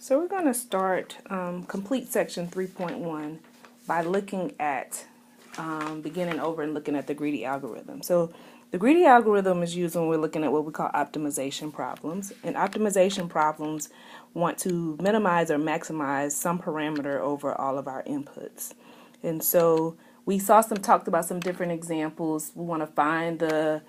So we're going to start complete section 3.1 by looking at beginning over and looking at the greedy algorithm. So the greedy algorithm is used when we're looking at what we call optimization problems. And optimization problems want to minimize or maximize some parameter over all of our inputs. And so we talked about some different examples. We want to find the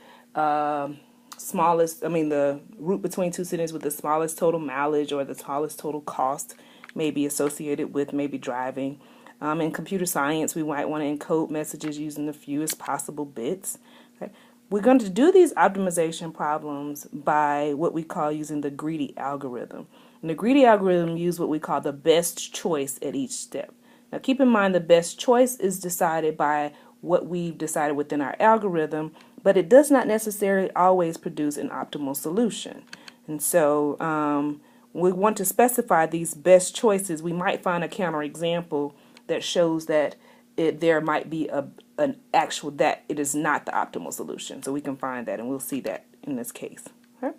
the route between two cities with the smallest total mileage or the smallest total cost may be associated with maybe driving. In computer science, we might want to encode messages using the fewest possible bits. Okay? We're going to do these optimization problems by what we call using the greedy algorithm. And the greedy algorithm uses what we call the best choice at each step. Now keep in mind the best choice is decided by what we've decided within our algorithm, but it does not necessarily always produce an optimal solution. And so we want to specify these best choices. We might find a counterexample that shows that there might be an actual that it is not the optimal solution. So we can find that, and we'll see that in this case. Okay?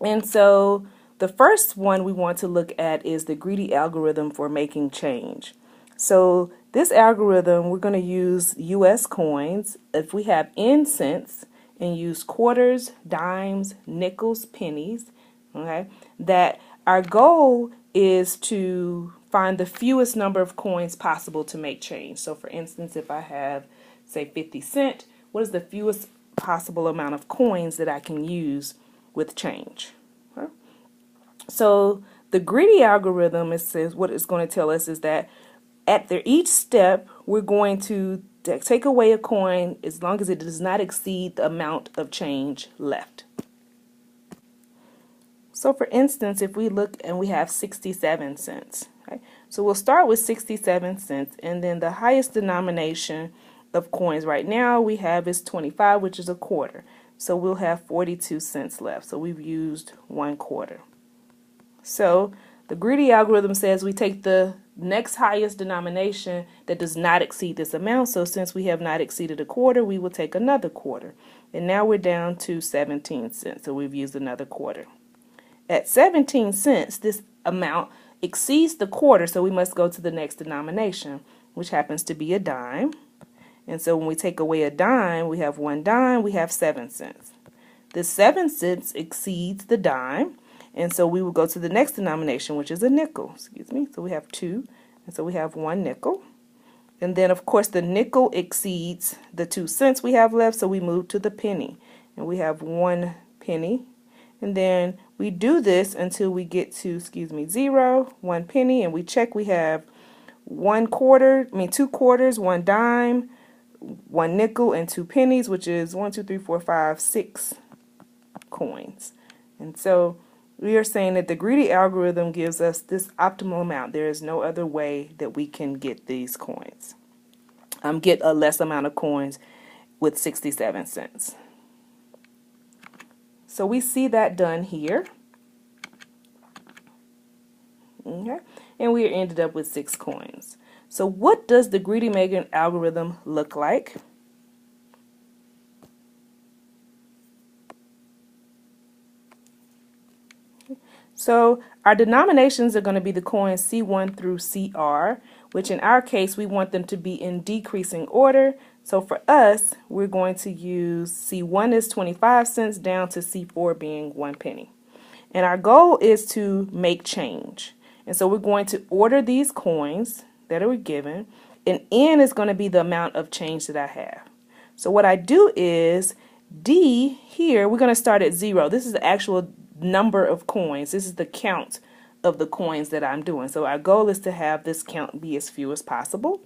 And so the first one we want to look at is the greedy algorithm for making change. So this algorithm, we're going to use US coins. If we have N cents and use quarters, dimes, nickels, pennies, okay, that our goal is to find the fewest number of coins possible to make change. So for instance, if I have, say, 50 cents, what is the fewest possible amount of coins that I can use with change? Okay? So the greedy algorithm, says what it's going to tell us is that at each step, we're going to take away a coin as long as it does not exceed the amount of change left. So for instance, if we look and we have 67 cents, okay? So we'll start with 67 cents, and then the highest denomination of coins right now we have is 25, which is a quarter. So we'll have 42 cents left. So we've used 1/4. So the greedy algorithm says we take the next highest denomination that does not exceed this amount. So since we have not exceeded a quarter, we will take another quarter. And now we're down to 17 cents. So we've used another quarter. At 17 cents, this amount exceeds the quarter, so we must go to the next denomination, which happens to be a dime. And so when we take away a dime, we have 1 dime, we have 7 cents. The 7 cents exceeds the dime. And so we will go to the next denomination, which is a nickel. So we have 2. And so we have 1 nickel. And then, of course, the nickel exceeds the 2 cents we have left. So we move to the penny. And we have 1 penny. And then we do this until we get to, 0, 1 penny. And we check we have 2 quarters, 1 dime, 1 nickel, and 2 pennies, which is 1, 2, 3, 4, 5, 6 coins. And so we are saying that the greedy algorithm gives us this optimal amount. There is no other way that we can get these coins. Get a less amount of coins with 67 cents. So we see that done here. Okay, and we ended up with 6 coins. So what does the greedy making algorithm look like? So our denominations are going to be the coins C1 through CR, which in our case we want them to be in decreasing order. So for us, we're going to use C1 is 25 cents down to C4 being 1 penny. And our goal is to make change. And so we're going to order these coins that are given, and N is going to be the amount of change that I have. So what I do is D here, we're going to start at 0. This is the actual number of coins. This is the count of the coins that I'm doing. So our goal is to have this count be as few as possible.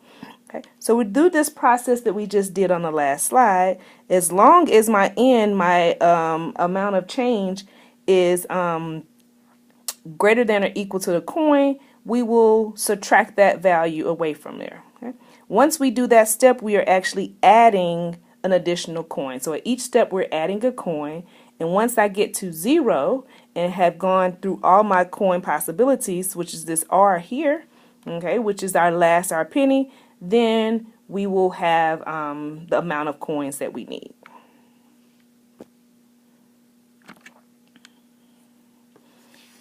Okay, so we do this process that we just did on the last slide. As long as my N, my amount of change is greater than or equal to the coin, we will subtract that value away from there. Okay? Once we do that step, we are actually adding an additional coin. So at each step, we're adding a coin. And once I get to 0 and have gone through all my coin possibilities, which is this R here, okay, which is our penny, then we will have the amount of coins that we need.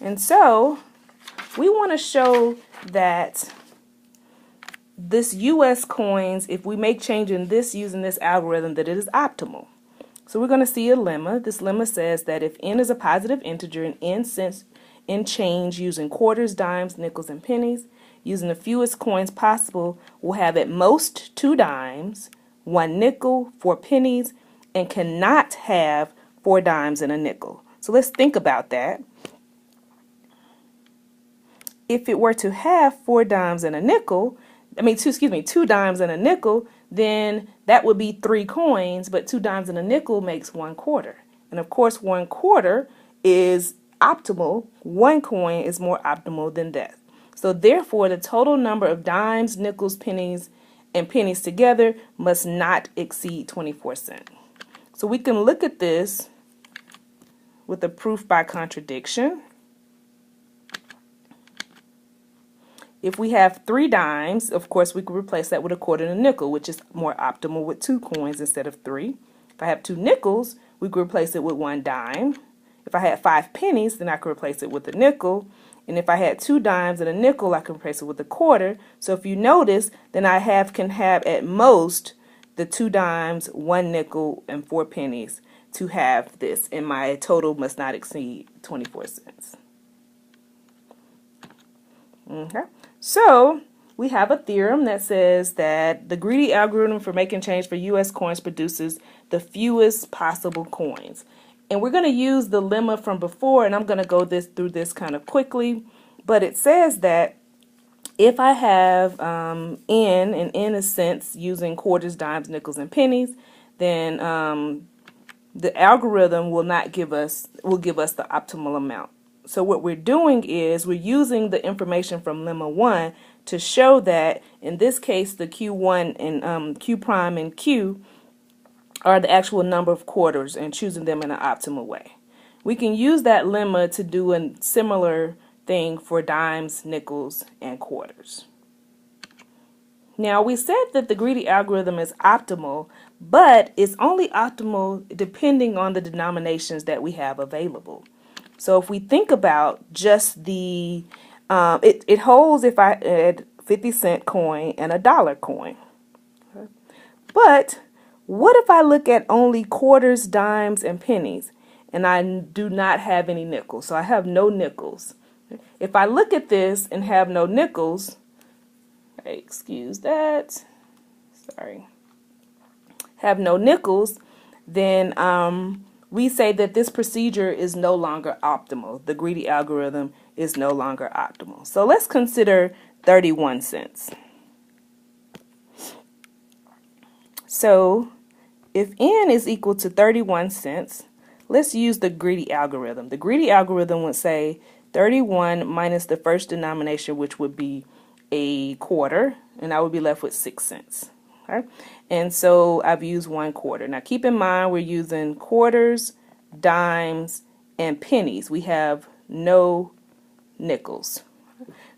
And so we want to show that this US coins, if we make change in this using this algorithm, that it is optimal. So we're going to see a lemma. This lemma says that if n is a positive integer and n cents in change using quarters, dimes, nickels, and pennies, using the fewest coins possible, we'll have at most 2 dimes, 1 nickel, 4 pennies, and cannot have 4 dimes and a nickel. So let's think about that. If it were to have 4 dimes and a nickel, two dimes and a nickel, then that would be 3 coins, but 2 dimes and a nickel makes 1 quarter. And of course, 1 quarter is optimal. 1 coin is more optimal than that. So therefore, the total number of dimes, nickels, pennies, and pennies together must not exceed 24 cents. So we can look at this with a proof by contradiction. If we have 3 dimes, of course, we could replace that with a quarter and a nickel, which is more optimal with 2 coins instead of 3. If I have 2 nickels, we could replace it with 1 dime. If I had 5 pennies, then I could replace it with a nickel. And if I had 2 dimes and a nickel, I can replace it with a quarter. So if you notice, then I can have at most the 2 dimes, 1 nickel, and 4 pennies to have this. And my total must not exceed 24 cents. Okay. So we have a theorem that says that the greedy algorithm for making change for US coins produces the fewest possible coins. And we're going to use the lemma from before, and I'm going to go through this kind of quickly. But it says that if I have n, and n is cents using quarters, dimes, nickels, and pennies, then the algorithm will give us the optimal amount. So what we're doing is we're using the information from lemma 1 to show that in this case the Q1 and Q prime and Q are the actual number of quarters and choosing them in an optimal way. We can use that lemma to do a similar thing for dimes, nickels, and quarters. Now we said that the greedy algorithm is optimal, but it's only optimal depending on the denominations that we have available. So if we think about just the, it holds if I add 50-cent coin and a dollar coin. Okay. But what if I look at only quarters, dimes, and pennies, and I do not have any nickels? So I have no nickels. If I look at this and have no nickels, excuse that, sorry, have no nickels, then we say that this procedure is no longer optimal. The greedy algorithm is no longer optimal. So let's consider 31 cents. So if n is equal to 31 cents, let's use the greedy algorithm. The greedy algorithm would say 31 minus the first denomination, which would be a quarter, and I would be left with 6 cents. Okay? And so I've used 1 quarter. Now keep in mind we're using quarters, dimes, and pennies. We have no nickels.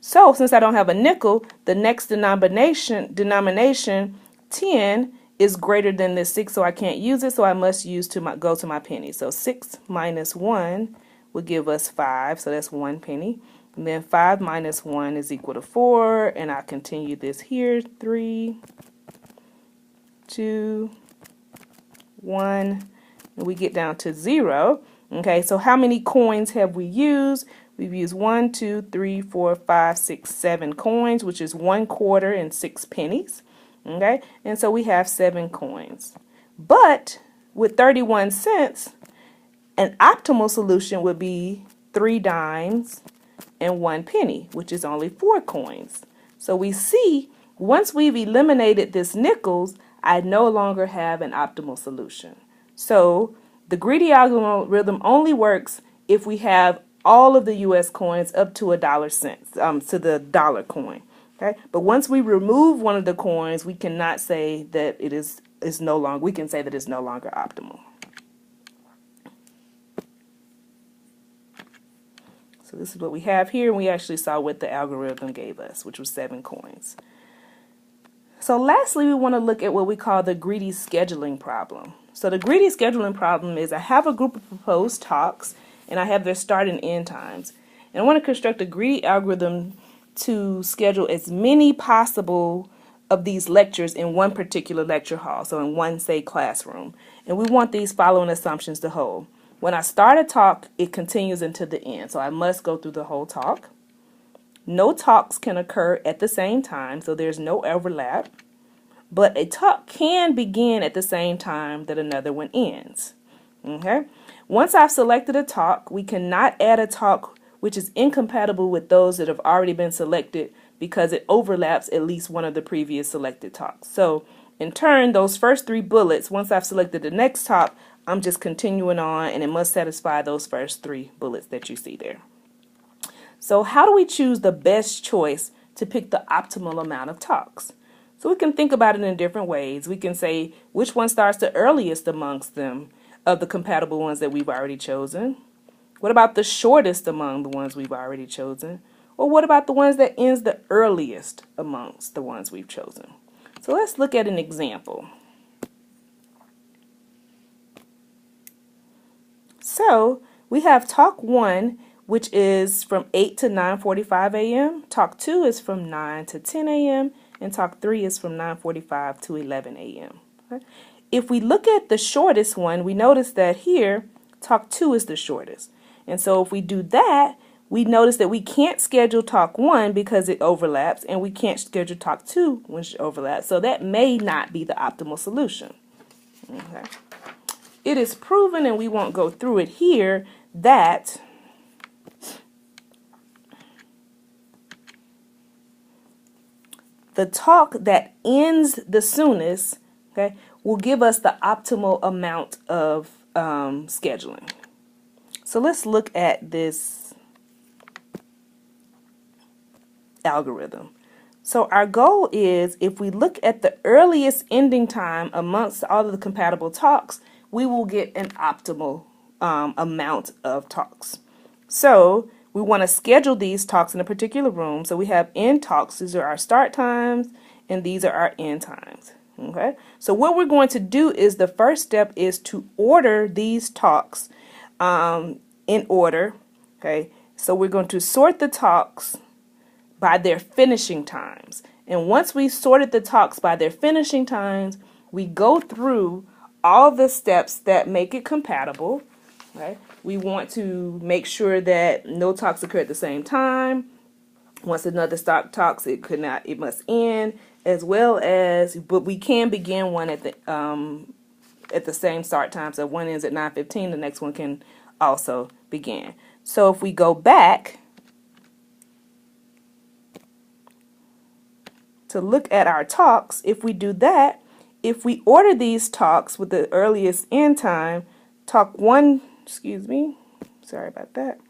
So since I don't have a nickel, the next denomination 10 is greater than this 6, so I can't use it, so I must go to my penny. So 6 minus 1 will give us 5, so that's 1 penny. And then 5 minus 1 is equal to 4, and I continue this here, 3, 2, 1, and we get down to 0. Okay, so how many coins have we used? We've used 1, 2, 3, 4, 5, 6, 7 coins, which is 1 quarter and 6 pennies. Okay, and so we have 7 coins. But with 31 cents, an optimal solution would be 3 dimes and 1 penny, which is only 4 coins. So we see once we've eliminated this nickels, I no longer have an optimal solution. So the greedy algorithm only works if we have all of the US coins up to to the dollar coin. Okay? But once we remove one of the coins, we cannot say that it is no longer, we can say that it's no longer optimal. So this is what we have here, and we actually saw what the algorithm gave us, which was 7 coins. So lastly, we want to look at what we call the greedy scheduling problem. So the greedy scheduling problem is I have a group of proposed talks, and I have their start and end times. And I want to construct a greedy algorithm to schedule as many possible of these lectures in one particular lecture hall, so in one, say, classroom. And we want these following assumptions to hold. When I start a talk, it continues into the end, so I must go through the whole talk. No talks can occur at the same time, so there's no overlap. But a talk can begin at the same time that another one ends. Okay? Once I've selected a talk, we cannot add a talk which is incompatible with those that have already been selected because it overlaps at least one of the previous selected talks. So in turn, those first 3 bullets, once I've selected the next talk, I'm just continuing on, and it must satisfy those first 3 bullets that you see there. So how do we choose the best choice to pick the optimal amount of talks? So we can think about it in different ways. We can say which one starts the earliest amongst them of the compatible ones that we've already chosen. What about the shortest among the ones we've already chosen? Or what about the ones that ends the earliest amongst the ones we've chosen? So let's look at an example. So we have talk 1, which is from 8 to 9:45 a.m. Talk 2 is from 9 to 10 a.m. And talk 3 is from 9:45 to 11 a.m. Okay? If we look at the shortest one, we notice that here, talk 2 is the shortest. And so if we do that, we notice that we can't schedule talk 1 because it overlaps, and we can't schedule talk 2 which overlaps. So that may not be the optimal solution. Okay. It is proven, and we won't go through it here, that the talk that ends the soonest, okay, will give us the optimal amount of scheduling. So let's look at this algorithm. So our goal is, if we look at the earliest ending time amongst all of the compatible talks, we will get an optimal amount of talks. So we want to schedule these talks in a particular room. So we have end talks. These are our start times, and these are our end times. Okay. So what we're going to do is, the first step is to order these talks in order. Okay. So we're going to sort the talks by their finishing times. And once we've sorted the talks by their finishing times, we go through all the steps that make it compatible. Right? We want to make sure that no talks occur at the same time. Once another stock talks, it must end, as well as, but we can begin one at the same start time. So if one ends at 9:15, the next one can also begin. So if we go back to look at our talks, if we do that, if we order these talks with the earliest end time, talk 1, sorry about that.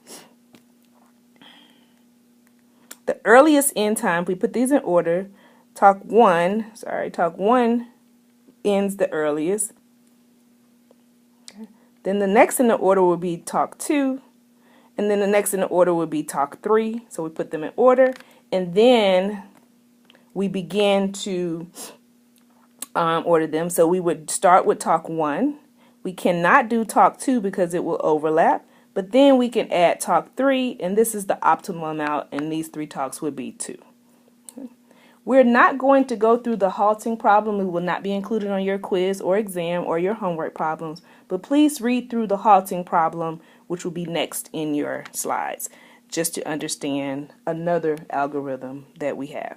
The earliest end time, we put these in order. Talk 1 ends the earliest. Okay. Then the next in the order will be talk 2. And then the next in the order will be talk 3. So we put them in order. And then we begin to order them. So we would start with talk 1. We cannot do talk 2 because it will overlap. But then we can add talk 3, and this is the optimal amount, and these 3 talks would be 2. Okay. We're not going to go through the halting problem. It will not be included on your quiz or exam or your homework problems, but please read through the halting problem, which will be next in your slides, just to understand another algorithm that we have.